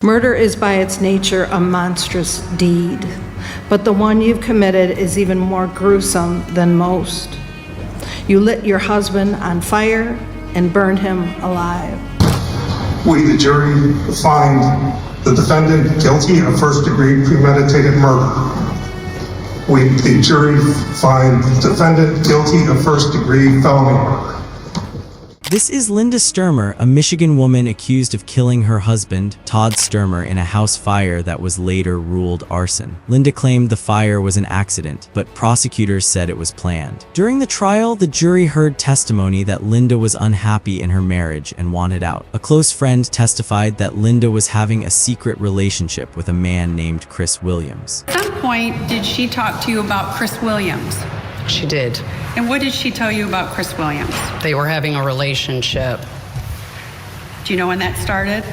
Murder is by its nature a monstrous deed, but the one you've committed is even more gruesome than most. You lit your husband on fire and burned him alive. We, the jury, find the defendant guilty of first-degree premeditated murder. We, the jury, find the defendant guilty of first-degree felony murder. This is Linda Sturmer, a Michigan woman accused of killing her husband, Todd Sturmer, in a house fire that was later ruled arson. Linda claimed the fire was an accident, but prosecutors said it was planned. During the trial, the jury heard testimony that Linda was unhappy in her marriage and wanted out. A close friend testified that Linda was having a secret relationship with a man named Chris Williams. At some point, did she talk to you about Chris Williams? She did. And what did she tell you about Chris Williams? They were having a relationship. Do you know when that started?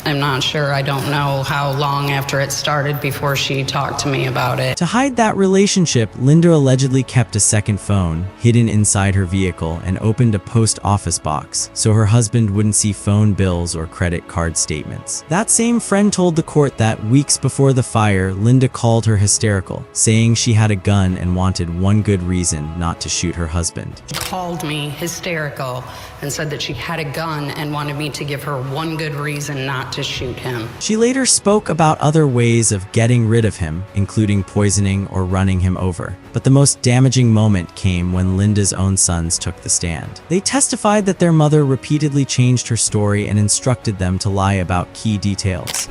I'm not sure. I don't know how long after it started before she talked to me about it. To hide that relationship, Linda allegedly kept a second phone hidden inside her vehicle and opened a post office box so her husband wouldn't see phone bills or credit card statements. That same friend told the court that weeks before the fire, Linda called her hysterical, saying she had a gun and wanted one good reason not to shoot her husband. She called me hysterical and said that she had a gun and wanted me to give her one good reason not to shoot him. She later spoke about other ways of getting rid of him, including poisoning or running him over. But the most damaging moment came when Linda's own sons took the stand. They testified that their mother repeatedly changed her story and instructed them to lie about key details.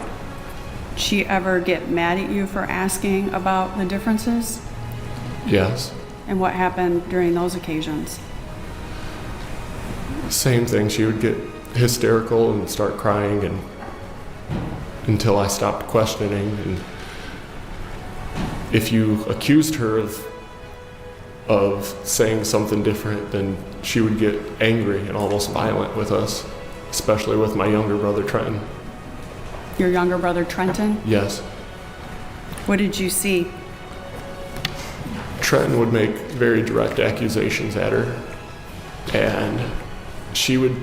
Did she ever get mad at you for asking about the differences? Yes. And what happened during those occasions? Same thing. She would get hysterical and start crying and until I stopped questioning. And if you accused her of saying something different, then she would get angry and almost violent with us, especially with my younger brother, Trenton. Your younger brother, Trenton? Yes. What did you see? Trenton would make very direct accusations at her, and she would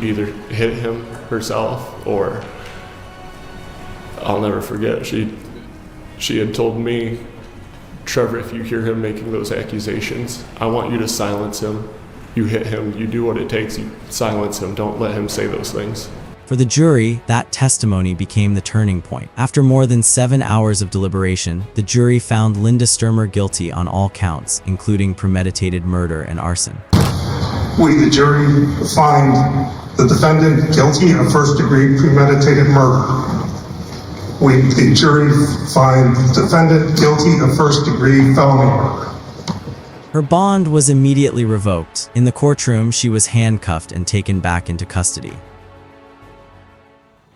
either hit him herself, or I'll never forget, she had told me, Trevor, if you hear him making those accusations, I want you to silence him. You hit him, you do what it takes, you silence him, don't let him say those things. For the jury, that testimony became the turning point. After more than 7 hours of deliberation, the jury found Linda Sturmer guilty on all counts, including premeditated murder and arson. We, the jury, find the defendant guilty of first-degree premeditated murder. We, the jury, find the defendant guilty of first-degree felony murder. Her bond was immediately revoked. In the courtroom, she was handcuffed and taken back into custody.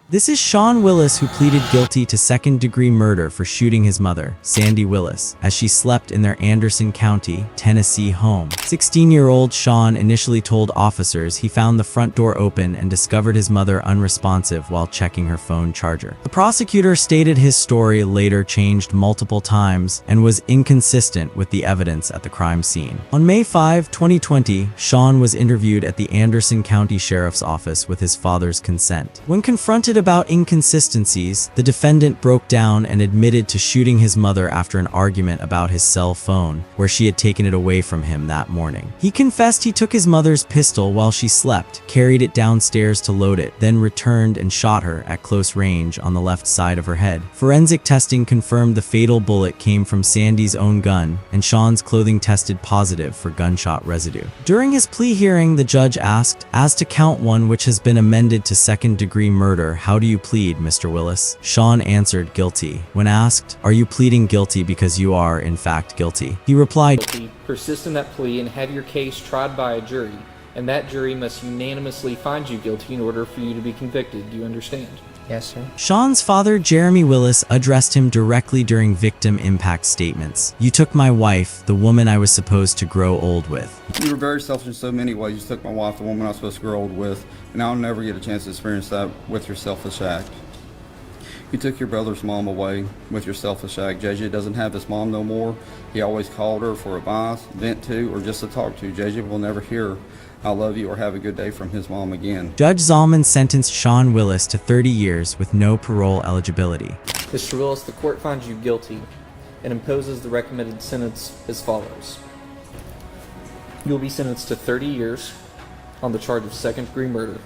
This is Shawn Willis, who pleaded guilty to second-degree murder for shooting his mother, Sandy Willis, as she slept in their Anderson County, Tennessee home. 16-year-old Shawn initially told officers he found the front door open and discovered his mother unresponsive while checking her phone charger. The prosecutor stated his story later changed multiple times and was inconsistent with the evidence at the crime scene. On May 5, 2020, Shawn was interviewed at the Anderson County Sheriff's Office with his father's consent. When confronted about inconsistencies, the defendant broke down and admitted to shooting his mother after an argument about his cell phone, where she had taken it away from him that morning. He confessed he took his mother's pistol while she slept, carried it downstairs to load it, then returned and shot her at close range on the left side of her head. Forensic testing confirmed the fatal bullet came from Sandy's own gun, and Shawn's clothing tested positive for gunshot residue. During his plea hearing, the judge asked, "As to count 1, which has been amended to second-degree murder, how do you plead, Mr. Willis?" Shawn answered guilty. When asked, "Are you pleading guilty because you are, in fact, guilty?" he replied, "Persist in that plea and have your case tried by a jury, and that jury must unanimously find you guilty in order for you to be convicted. Do you understand?" Yes, sir. Shawn's father, Jeremy Willis, addressed him directly during victim impact statements. "You took my wife, the woman I was supposed to grow old with." You were very selfish in so many ways. You took my wife, the woman I was supposed to grow old with, and I'll never get a chance to experience that with your selfish act. You took your brother's mom away with your selfish act. JJ doesn't have his mom no more. He always called her for advice, vent to, or just to talk to. JJ will never hear "I love you" or "have a good day" from his mom again. Judge Zalman sentenced Shawn Willis to 30 years with no parole eligibility. Mr. Willis, the court finds you guilty and imposes the recommended sentence as follows. You will be sentenced to 30 years on the charge of second-degree murder.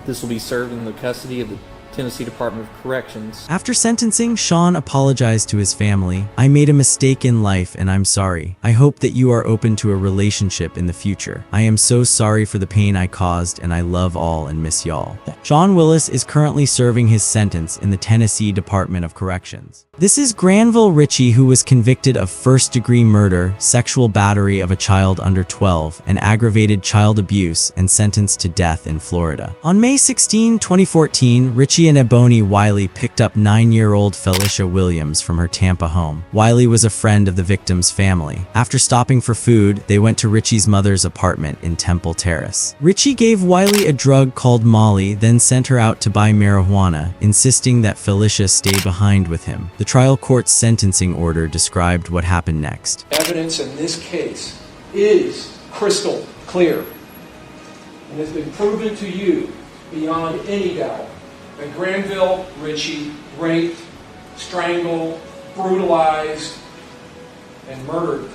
This will be served in the custody of the Tennessee Department of Corrections. After sentencing, Shawn apologized to his family. "I made a mistake in life and I'm sorry. I hope that you are open to a relationship in the future. I am so sorry for the pain I caused and I love all and miss y'all." Shawn Willis is currently serving his sentence in the Tennessee Department of Corrections. This is Granvile Ritchie, who was convicted of first-degree murder, sexual battery of a child under 12, and aggravated child abuse and sentenced to death in Florida. On May 16, 2014, Ritchie and Ebony Wiley picked up 9-year-old Felicia Williams from her Tampa home. Wiley was a friend of the victim's family. After stopping for food, they went to Ritchie's mother's apartment in Temple Terrace. Ritchie gave Wiley a drug called Molly, then sent her out to buy marijuana, insisting that Felicia stay behind with him. The trial court's sentencing order described what happened next. Evidence in this case is crystal clear and has been proven to you beyond any doubt that Granvile Ritchie raped, strangled, brutalized, and murdered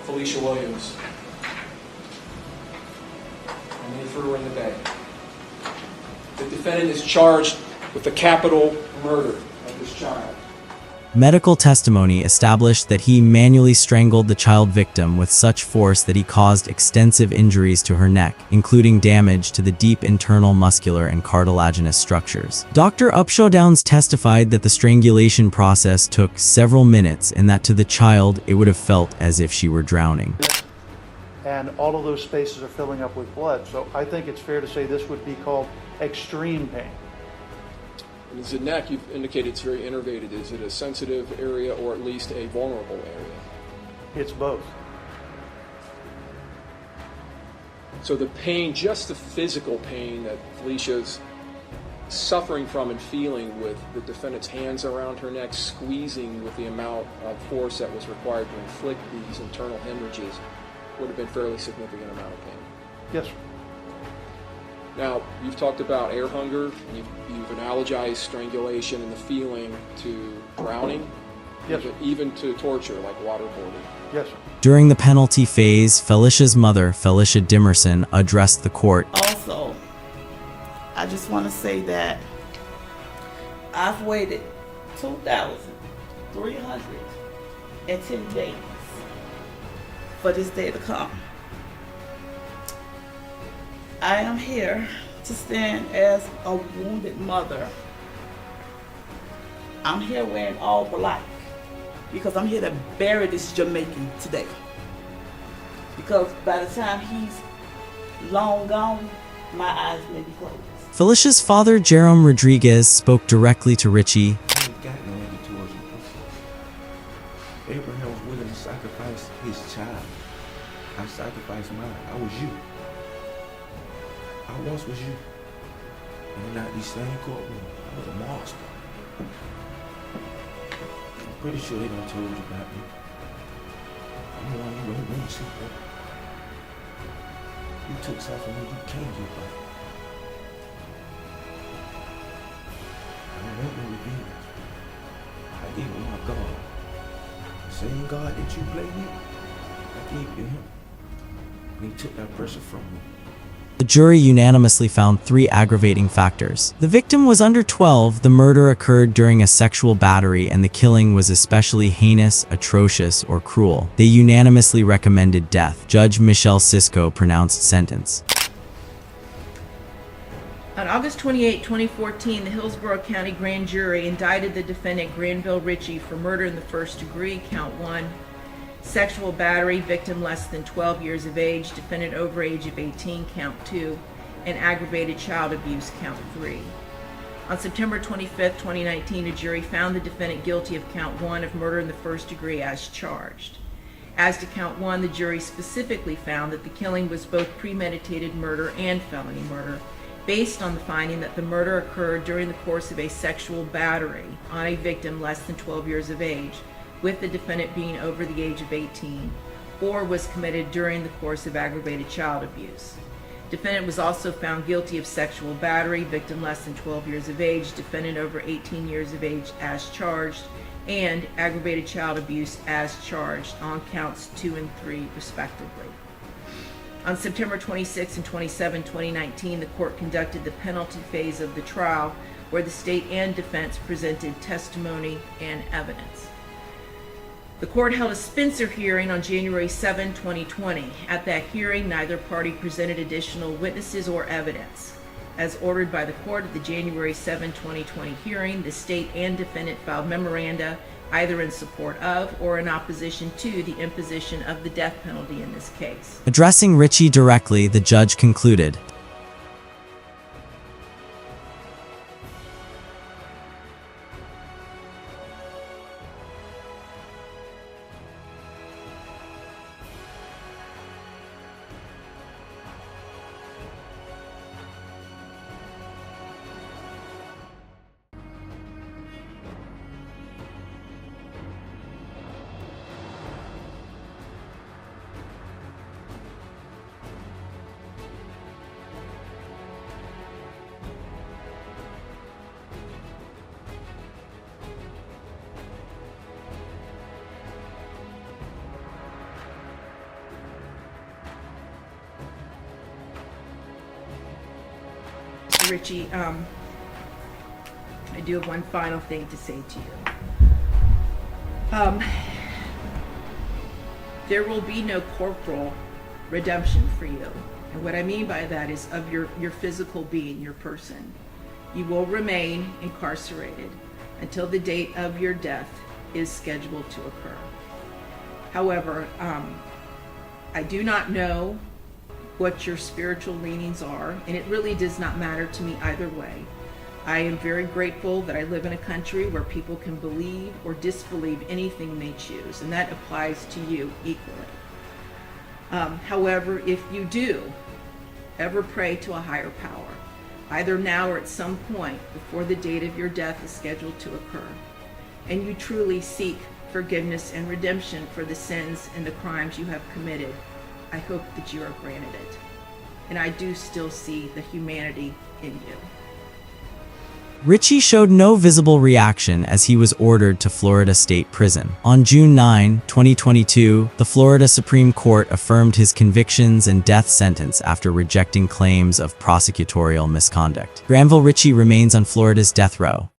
Felicia Williams. And then he threw her in the bay. The defendant is charged with the capital murder of this child. Medical testimony established that he manually strangled the child victim with such force that he caused extensive injuries to her neck, including damage to the deep internal muscular and cartilaginous structures. Dr. Upshaw-Downs testified that the strangulation process took several minutes and that to the child it would have felt as if she were drowning. And all of those spaces are filling up with blood. So I think it's fair to say this would be called extreme pain. Is the neck, you've indicated it's very innervated. Is it a sensitive area or at least a vulnerable area? It's both. So the pain, just the physical pain that Felicia's suffering from and feeling with the defendant's hands around her neck, squeezing with the amount of force that was required to inflict these internal hemorrhages, would have been fairly significant amount of pain. Yes, sir. Now, you've talked about air hunger, you've analogized strangulation and the feeling to drowning, Yes, sir. even to torture like waterboarding. Yes, sir. During the penalty phase, Felicia's mother, Felicia Dimerson, addressed the court. Also, I just want to say that I've waited 2,310 days for this day to come. I am here to stand as a wounded mother. I'm here wearing all black because I'm here to bury this Jamaican today. Because by the time he's long gone, my eyes may be closed. Felicia's father, Jerome Rodriguez, spoke directly to Ritchie. I ain't got no envy towards you. Abraham was willing to sacrifice his child. I sacrificed mine. I was you. I once was you. And in that same courtroom, I was a monster. I'm pretty sure they done told you about me. I'm the one you really want to see, bro. You took something from me you can't get back. I don't want no revenge. I gave it my God. The same God that you blame me, I gave it to him. And he took that pressure from me. The jury unanimously found 3 aggravating factors. The victim was under 12, the murder occurred during a sexual battery, and the killing was especially heinous, atrocious, or cruel. They unanimously recommended death. Judge Michelle Sisko pronounced sentence. On August 28, 2014, the Hillsborough County Grand Jury indicted the defendant Granvile Ritchie for murder in the first degree, count 1, sexual battery, victim less than 12 years of age, defendant over age of 18, count 2, and aggravated child abuse, count 3. On September 25, 2019, a jury found the defendant guilty of count 1 of murder in the first degree as charged. As to count 1, the jury specifically found that the killing was both premeditated murder and felony murder, based on the finding that the murder occurred during the course of a sexual battery on a victim less than 12 years of age, with the defendant being over the age of 18, or was committed during the course of aggravated child abuse. Defendant was also found guilty of sexual battery, victim less than 12 years of age, defendant over 18 years of age as charged, and aggravated child abuse as charged on counts 2 and 3 respectively. On September 26 and 27, 2019, the court conducted the penalty phase of the trial, where the state and defense presented testimony and evidence. The court held a Spencer hearing on January 7, 2020. At that hearing, neither party presented additional witnesses or evidence. As ordered by the court at the January 7, 2020 hearing, the state and defendant filed memoranda either in support of or in opposition to the imposition of the death penalty in this case. Addressing Ritchie directly, the judge concluded, Ritchie, I do have one final thing to say to you. There will be no corporal redemption for you. And what I mean by that is of your physical being, your person. You will remain incarcerated until the date of your death is scheduled to occur. However, I do not know what your spiritual leanings are, and it really does not matter to me either way. I am very grateful that I live in a country where people can believe or disbelieve anything they choose, and that applies to you equally. However, if you do ever pray to a higher power, either now or at some point before the date of your death is scheduled to occur, and you truly seek forgiveness and redemption for the sins and the crimes you have committed, I hope that you are granted it. And I do still see the humanity in you. Ritchie showed no visible reaction as he was ordered to Florida State Prison. On June 9, 2022, the Florida Supreme Court affirmed his convictions and death sentence after rejecting claims of prosecutorial misconduct. Granvile Ritchie remains on Florida's death row.